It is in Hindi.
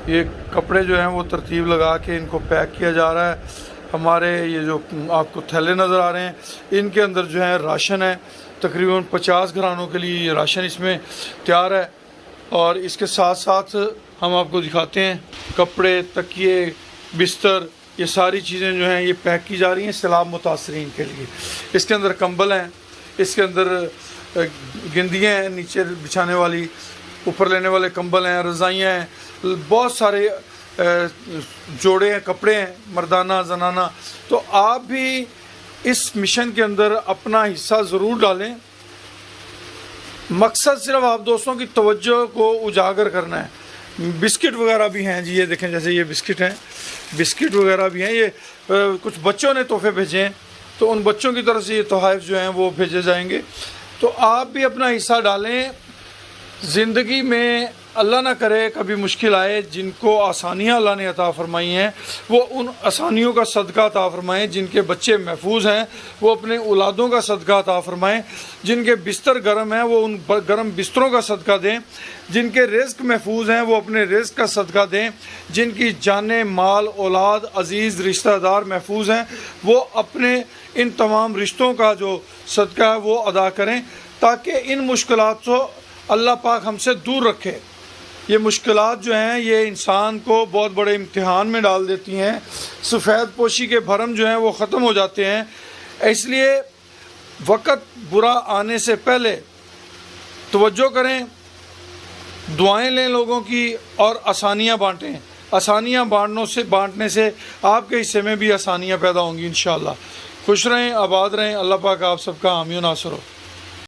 ये कपड़े जो हैं वो तरतीब लगा के इनको पैक किया जा रहा है। हमारे ये जो आपको थैले नज़र आ रहे हैं, इनके अंदर जो है राशन है, तकरीबन 50 घरानों के लिए ये राशन इसमें तैयार है। और इसके साथ साथ हम आपको दिखाते हैं कपड़े, तकिए, बिस्तर, ये सारी चीज़ें जो हैं ये पैक की जा रही हैं सैलाब मुतासरीन के लिए। इसके अंदर कंबल हैं, इसके अंदर गिंदियाँ हैं नीचे बिछाने वाली, ऊपर लेने वाले कंबल हैं, रज़ाइयाँ हैं, बहुत सारे जोड़े हैं, कपड़े हैं, मर्दाना जनाना। तो आप भी इस मिशन के अंदर अपना हिस्सा ज़रूर डालें। मकसद सिर्फ आप दोस्तों की तवज्जो को उजागर करना है। बिस्किट वगैरह भी हैं जी, ये देखें, जैसे ये बिस्किट हैं, बिस्किट वगैरह भी हैं। ये कुछ बच्चों ने तोहफे भेजे हैं, तो उन बच्चों की तरफ से ये तोहफ़े जो हैं वो भेजे जाएंगे। तो आप भी अपना हिस्सा डालें। ज़िंदगी में अल्लाह ना करे कभी मुश्किल आए, जिनको आसानियाँ अल्लाह ने अता फ़रमाई हैं वो उन आसानियों का सदका अता फ़रमाएँ। जिनके बच्चे महफूज हैं वो अपने औलादों का सदका अता फ़रमाएँ। जिनके बिस्तर गर्म हैं वो उन गर्म बिस्तरों का सदका दें। जिनके रिज़्क़ महफूज हैं वो अपने रिज़्क़ का सदका दें। जिनकी जाने, माल, औलाद, अज़ीज़ रिश्तेदार महफूज हैं वो अपने इन तमाम रिश्तों का जो सदका है वो अदा करें, ताकि इन मुश्किलात को अल्लाह पाक हमसे दूर रखे। ये मुश्किलात जो हैं ये इंसान को बहुत बड़े इम्तिहान में डाल देती हैं। सफ़ेद पोशी के भरम जो हैं वो ख़त्म हो जाते हैं। इसलिए वक़्त बुरा आने से पहले तवज्जो करें, दुआएं लें लोगों की और आसानियाँ बाँटें। आसानियाँ बाँटने से आपके हिस्से में भी आसानियाँ पैदा होंगी इंशाअल्लाह। खुश रहें, आबाद रहें। अल्लाह पाक आप सबका हामी नासर हो।